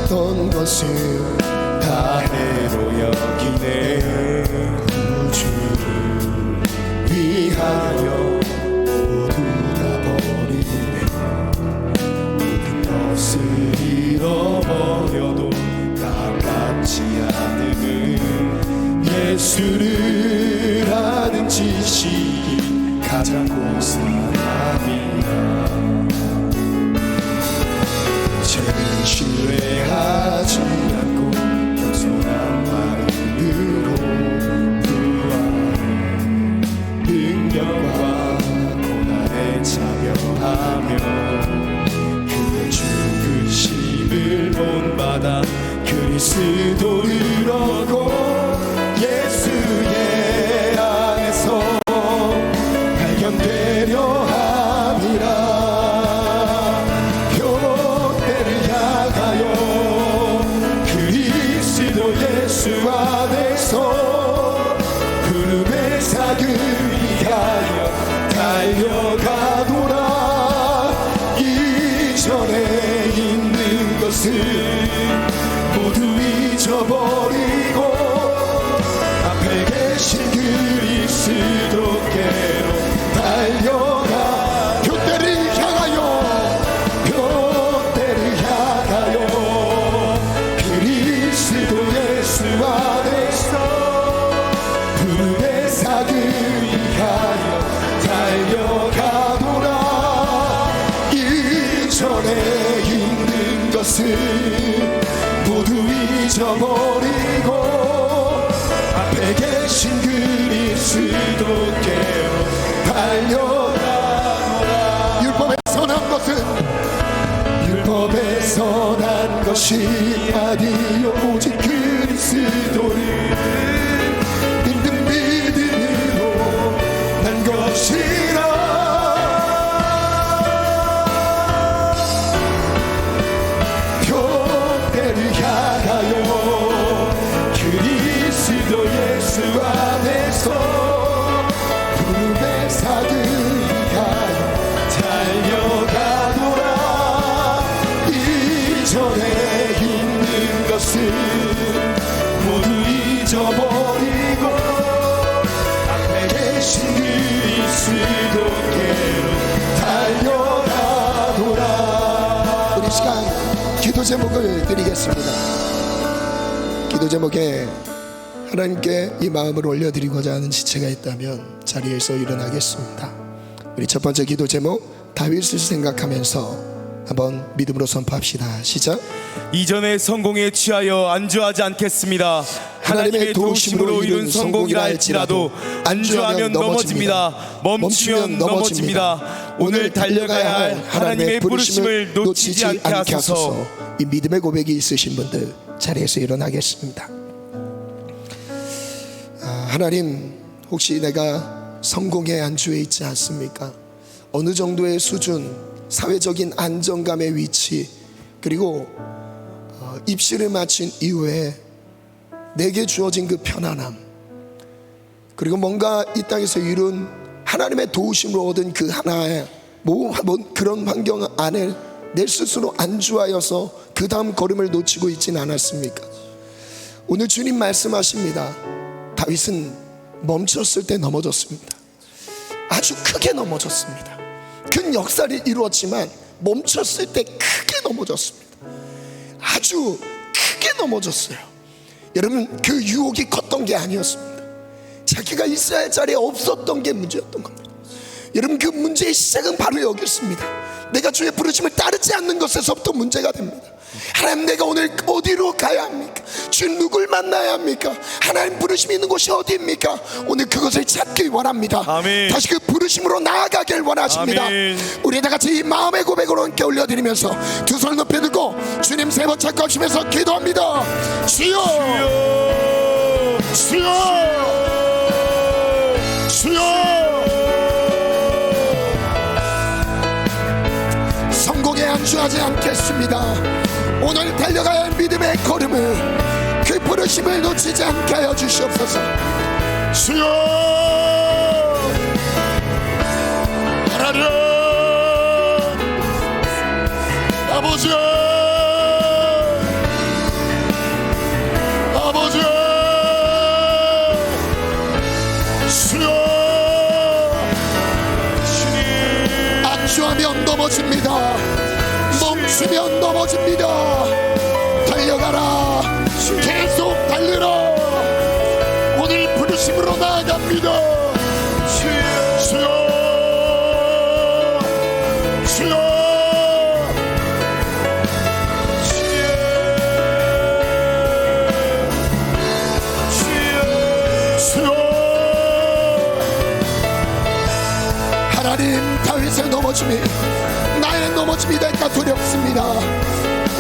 어떤 것을 다 해로 여기네 구주를 위하여 모두 다 버리네. 모든 것을 잃어버려도 가깝지 않음은 예수를 아는 지식이 가장 고사함이라. 죄는 신뢰하지 않고 겸손한 마음으로 구하는 능력과 고난에 참여하며 그의 죽으심을 본받아 그리스도를 얻고 예수의 안에서 발견되려 함이라. 교대를 향하여 그리스도 예수 안에서 구름의 사을 위하여 달려가노라. 이전에 있는 것을 모두 잊어버리고 앞에 계신 그리스도께로 달려가. 교대를 향하여, 교대를 향하여 그리스도 예수 안에서 부름의 사그 위하여 달려가노라. 이전에 있는 것을 모두 잊어버리고 앞에 계신 그리스도께로 달려가노라. 율법에서 난 것은, 율법에서 난 것이 아니요 오직 그리스도를 믿는 믿음으로 난 것이라. 교대를 향하여 그리스도 예수 안에서 부름의 사그 위하여 달려가노라. 이전에 있는 것을 모두 잊어버리고 앞에 계신 그리스도께로 달려가노라. 우리 시간 기도 제목을 드리겠습니다. 기도 제목에 하나님께 이 마음을 올려드리고자 하는 지체가 있다면 자리에서 일어나겠습니다. 우리 첫 번째 기도 제목, 다윗을 생각하면서 한번 믿음으로 선포합시다. 시작. 이전의 성공에 취하여 안주하지 않겠습니다. 하나님의 도우심으로 이룬 성공이라 할지라도 안주하면 넘어집니다. 멈추면 넘어집니다. 오늘 달려가야 할 하나님의 부르심을 놓치지 않게 하소서. 이 믿음의 고백이 있으신 분들 자리에서 일어나겠습니다. 하나님, 혹시 내가 성공에 안주해 있지 않습니까? 어느 정도의 수준, 사회적인 안정감의 위치, 그리고 입시를 마친 이후에 내게 주어진 그 편안함, 그리고 뭔가 이 땅에서 이룬 하나님의 도우심으로 얻은 그 하나의 그런 환경 안에 내 스스로 안주하여서 그 다음 걸음을 놓치고 있진 않았습니까? 오늘 주님 말씀하십니다. 다윗은 멈췄을 때 넘어졌습니다. 아주 크게 넘어졌습니다. 큰 역사를 이루었지만 멈췄을 때 크게 넘어졌습니다. 아주 크게 넘어졌어요. 여러분, 그 유혹이 컸던 게 아니었습니다. 자기가 있어야 할 자리에 없었던 게 문제였던 겁니다. 여러분, 그 문제의 시작은 바로 여기였습니다. 내가 주의 부르심을 따르지 않는 것에서부터 문제가 됩니다. 하나님, 내가 오늘 어디로 가야 합니까? 주 누굴 만나야 합니까? 하나님 부르심이 있는 곳이 어디입니까? 오늘 그것을 찾길 원합니다. 아멘. 다시 그 부르심으로 나아가길 원하십니다. 아멘. 우리 우리 다 같이 이 마음의 고백으로 함께 올려드리면서 두 손을 높이 들고 주님 세 번 찾고 하시면서 기도합니다. 주여, 주여, 주여. 성공에 안주하지 않겠습니다. 오늘 달려가야 할 믿음의 걸음을, 그 부르심을 놓치지 않게 하여 주시옵소서. 주여, 하나님, 아버지, 아버지, 주여. 안주하면 넘어집니다. 멈추면 넘어집니다. 달려가라. 계속 달려라. 오늘 부르심으로 나아갑니다. 주여, 주여, 주여. 하나님, 다윗의 넘어짐이 나의 넘어짐이 될까 두렵습니다.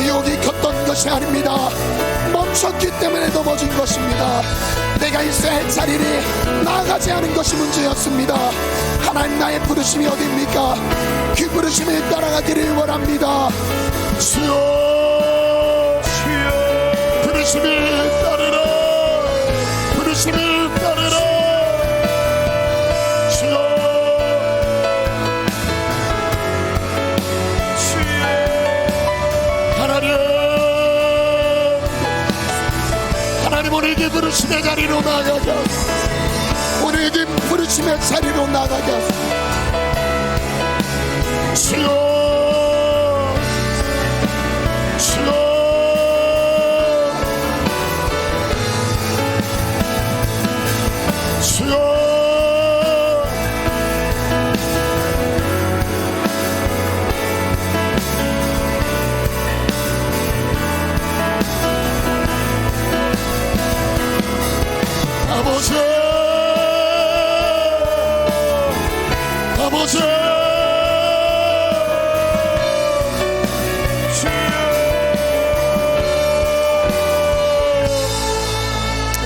유혹이 컸던 것이 아닙니다. 멈췄기 때문에 넘어진 것입니다. 내가 있어야 할 자리를 나아가지 않은 것이 문제였습니다. 하나님, 나의 부르심이 어디입니까? 그 부르심을 따라가기를 원합니다. 주여, 주여, 부르심을 따르라. 부르심을 따르라. 주여, 부르심의 자리로 나아가게 하소서. 우리에게 부르심의 자리로 나아가게 하소서. 주여 주여 주여 아버지 아버지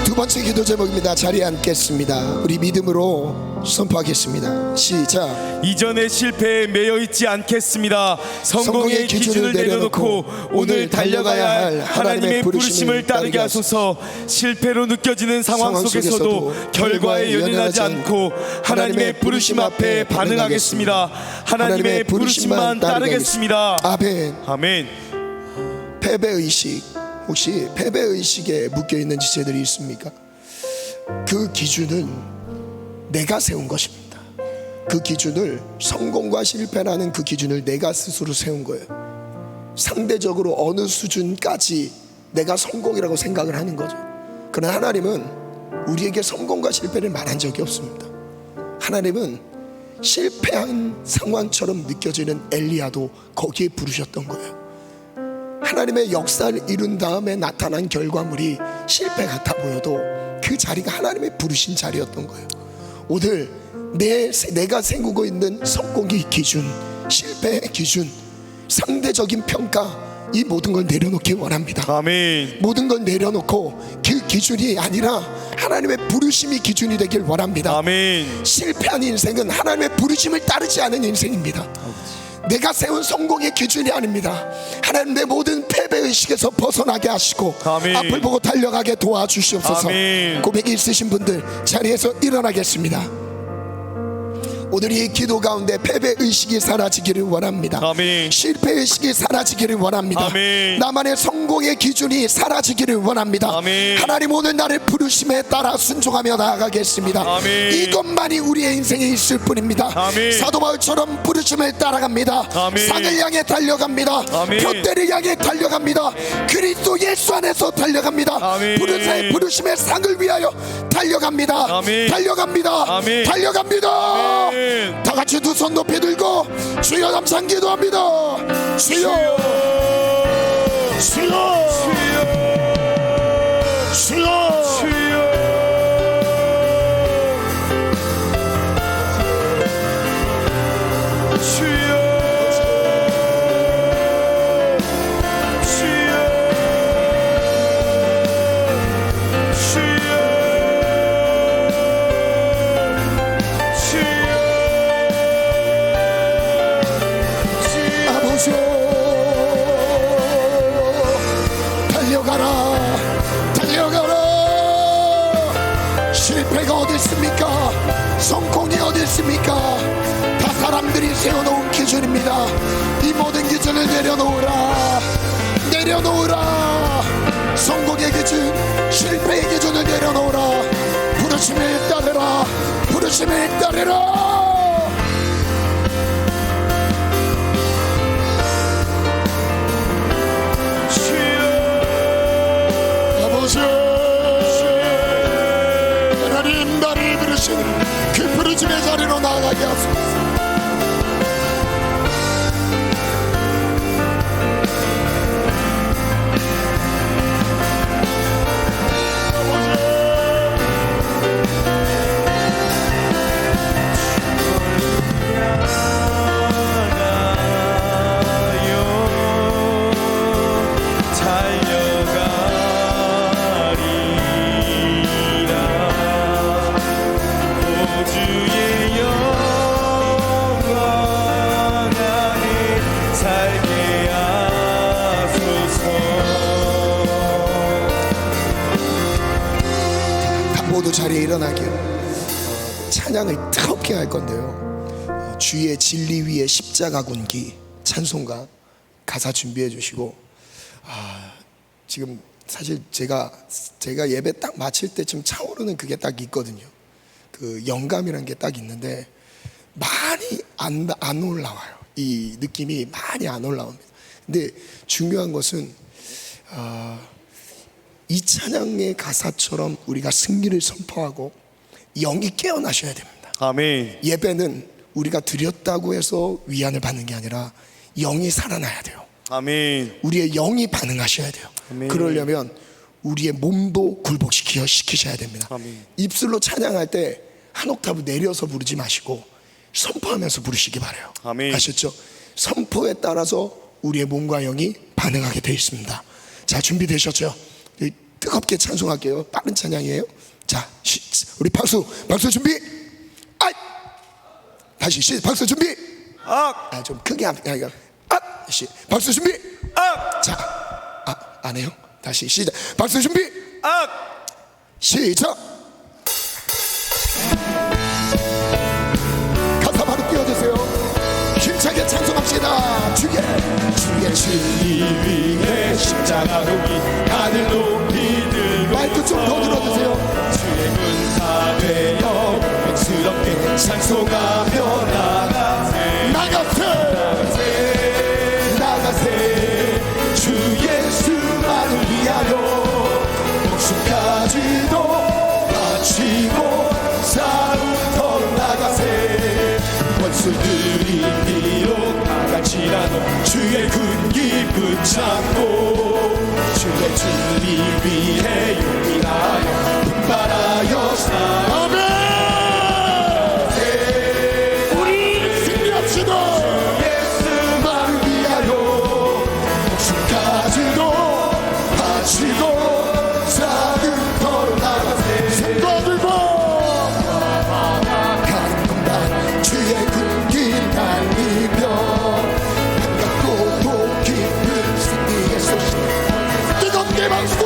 두 번째 기도 제목입니다. 자리에 앉겠습니다. 우리 믿음으로 선포하겠습니다. 시작. 이전의 실패에 매여 있지 않겠습니다. 성공의 기준을 내려놓고 오늘 달려가야 할 하나님의 부르심을 따르게 하소서. 실패로 느껴지는 상황 속에서도 결과에 연연하지 않고 하나님의 부르심 앞에 반응하겠습니다. 하나님의 부르심만 따르겠습니다. 아멘. 아멘. 패배의식, 혹시 패배의식에 묶여있는 지체들이 있습니까? 그 기준은 내가 세운 것입니다. 그 기준을, 성공과 실패라는 그 기준을 내가 스스로 세운 거예요. 상대적으로 어느 수준까지 내가 성공이라고 생각을 하는 거죠. 그러나 하나님은 우리에게 성공과 실패를 말한 적이 없습니다. 하나님은 실패한 상황처럼 느껴지는 엘리야도 거기에 부르셨던 거예요. 하나님의 역사를 이룬 다음에 나타난 결과물이 실패 같아 보여도 그 자리가 하나님의 부르신 자리였던 거예요. 오늘 내가 세우고 있는 성공의 기준, 실패의 기준, 상대적인 평가, 이 모든 걸 내려놓기 원합니다. 아멘. 모든 걸 내려놓고 그 기준이 아니라 하나님의 부르심이 기준이 되길 원합니다. 아멘. 실패한 인생은 하나님의 부르심을 따르지 않은 인생입니다. 내가 세운 성공의 기준이 아닙니다. 하나님 내 모든 패배의식에서 벗어나게 하시고 아멘. 앞을 보고 달려가게 도와주시옵소서. 아멘. 고백이 있으신 분들 자리에서 일어나겠습니다. 오늘 이 기도 가운데 패배의식이 사라지기를 원합니다. 아멘. 실패의식이 사라지기를 원합니다. 아멘. 나만의 성공의 기준이 사라지기를 원합니다. 아멘. 하나님 오늘 나를 부르심에 따라 순종하며 나아가겠습니다. 아멘. 이것만이 우리의 인생에 있을 뿐입니다. 아멘. 사도 바울처럼 부르심을 따라갑니다. 아멘. 산을 향해 달려갑니다. 아멘. 돛대를 향해 달려갑니다. 그리스도 예수 안에서 달려갑니다. 아멘. 부르심의 상을 위하여 달려갑니다. 아멘. 달려갑니다. 아멘. 달려갑니다. 아멘. 다 같이 두 손 높이 들고 주여 감상 기도합니다. 주여 주여 주여 실패가 어디 있습니까? 성공이 어디 있습니까? 다 사람들이 세워놓은 기준입니다. 이 모든 기준을 내려놓으라. 내려놓으라. 성공의 기준, 실패의 기준을 내려놓으라. 부르심을 따르라. 부르심을 따르라. 아버지, 하나님 나를 부르시는 그 부르심의 자리로 나아가게 하소서. 모두 자리에 일어나기요. 찬양을 뜨겁게 할 건데요. 주의 진리 위에 십자가 군기 찬송가 가사 준비해 주시고, 지금 사실 제가 예배 딱 마칠 때쯤 차오르는 그게 딱 있거든요. 그 영감이라는 게 딱 있는데 많이 안 올라와요. 이 느낌이 많이 안 올라옵니다. 근데 중요한 것은 이 찬양의 가사처럼 우리가 승리를 선포하고 영이 깨어나셔야 됩니다. 아멘. 예배는 우리가 드렸다고 해서 위안을 받는 게 아니라 영이 살아나야 돼요. 아멘. 우리의 영이 반응하셔야 돼요. 아멘. 그러려면 우리의 몸도 굴복시키셔야 됩니다. 아멘. 입술로 찬양할 때 한 옥타브 내려서 부르지 마시고 선포하면서 부르시기 바라요. 아멘. 아셨죠? 선포에 따라서 우리의 몸과 영이 반응하게 되어 있습니다. 자, 준비되셨죠? 뜨겁게 찬송할게요. 빠른 찬양이에요. 자, 우리 박수 준비. 다시 박수 준비. 좀 크게 하니까 박수 준비. 자, 안 해요? 다시 시작. 박수 준비. 시작. 가사 바로 띄워주세요. 힘차게 찬송합시다. 주의 진리 위에 십자가로 하늘 높이 들고 마이크 좀 더 들어주세요. 주의 군사 되어 백스럽게 찬송하며 나가세 주 예수만을 위하여 목숨까지도 바치고 싸움터로 나가세 원수들이 비록 나갈지라도 주의 군기 붙잡고 주의 진리 위해 용기하여 분발하여 싸우며 우리 승리합시다. 뜨겁게 박수!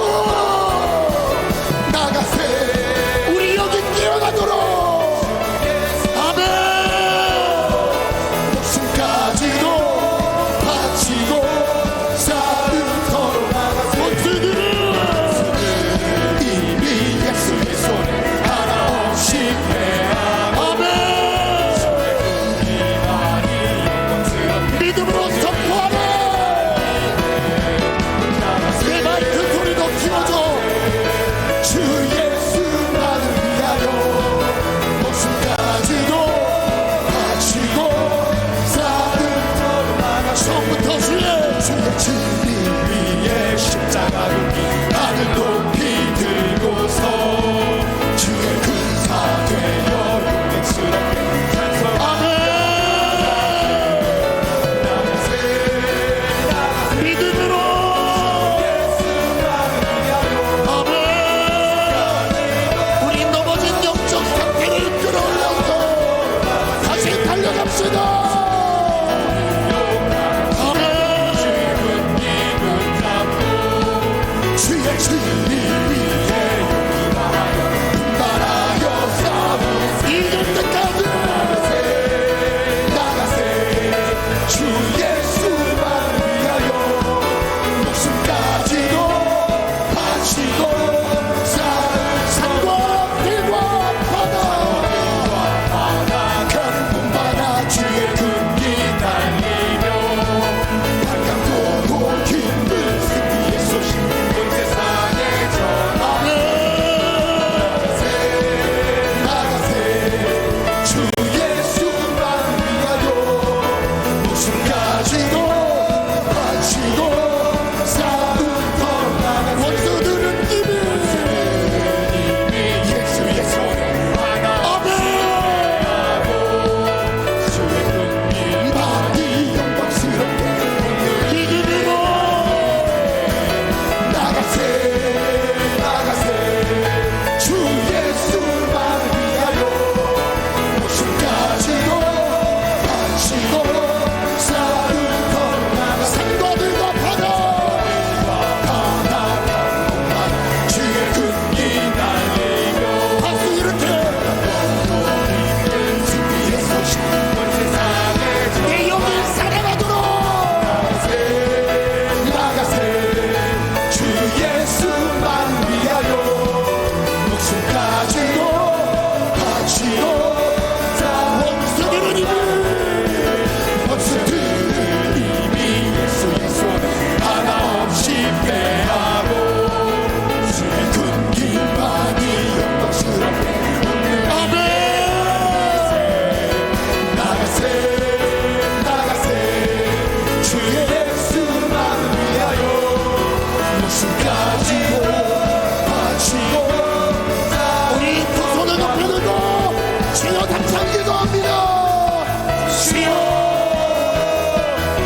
주여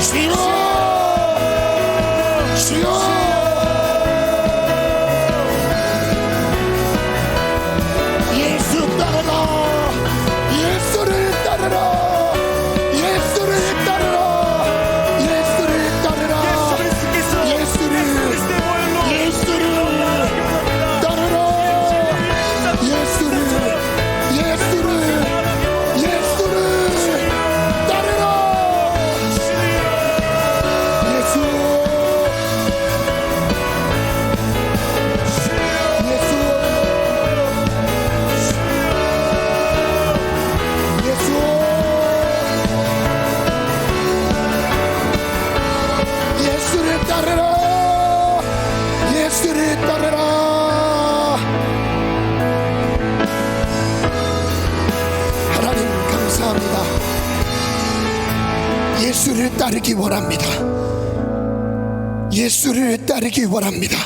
주여 주여 예수 따르라 예수를 따르라 예수를 따르라 예수를 따르라 예수를 따르라 예수를 따르라 예수를 따르라 예수를 따르라 하나님 감사합니다. 예수를 따르기 원합니다. 예수를 따르기 원합니다.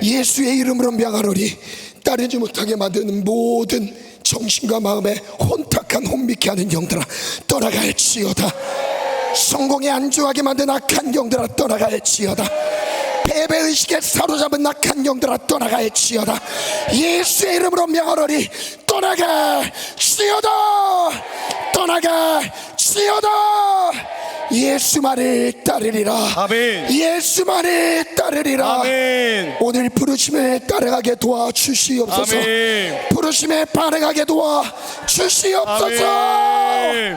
예수의 이름으로 명하노니 따르지 못하게 만드는 모든 정신과 마음에 혼탁한 혼미케 하는 영들아 떠나갈지어다. 성공에 안주하게 만든 악한 영들아 떠나갈지어다. 패배의식에 사로잡은 악한 영들아 떠나갈지어다. 예수의 이름으로 명하노니 떠나갈지어다. 떠나갈지어다. 예수만을 따르리라. 아멘. 예수만을 따르리라. 아멘. 오늘 부르심에 따라가게 도와주시옵소서. 아멘. 부르심에 반응하게 도와주시옵소서. 아멘.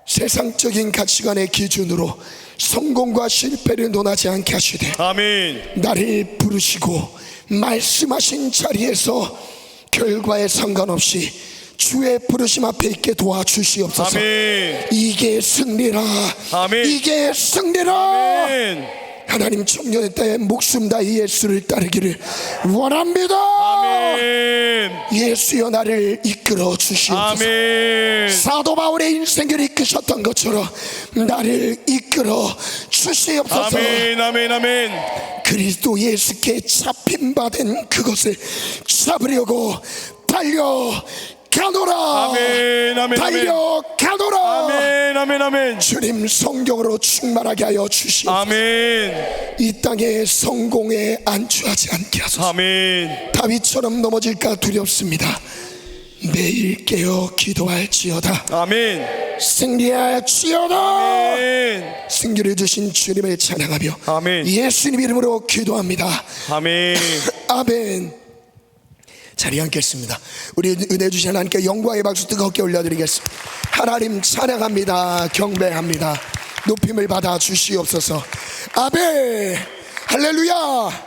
세상적인 가치관의 기준으로 성공과 실패를 논하지 않게 하시되 아멘. 나를 부르시고 말씀하신 자리에서 결과에 상관없이 주의 부르심 앞에 있게 도와주시옵소서. 아멘. 이게 승리라. 아멘. 이게 승리라. 아멘. 하나님 청년의 때에 목숨 다해 예수를 따르기를 원합니다. 아멘. 예수여 나를 이끌어 주시옵소서. 아멘. 사도 바울의 인생을 이끄셨던 것처럼 나를 이끌어 주시옵소서. 아멘. 아멘. 아멘. 그리스도 예수께 잡힌 바 된 그것을 잡으려고 달려가노라. 아멘. 아멘. 달려가노라. 아멘. 아멘. 아멘. 주님 성경으로 충만하게 하여 주시옵소서. 아멘. 이 땅의 성공에 안주하지 않게 하소서. 아멘. 다윗처럼 넘어질까 두렵습니다. 매일 깨어 기도할지어다. 아멘. 승리할지어다. 아멘. 승리를 주신 주님을 찬양하며 아멘. 예수님 이름으로 기도합니다. 아멘. 아멘. 자리에 앉겠습니다. 우리 은혜 주신 하나님께 영광의 박수 뜨겁게 올려드리겠습니다. 하나님 찬양합니다. 경배합니다. 높임을 받아 주시옵소서. 아멘. 할렐루야.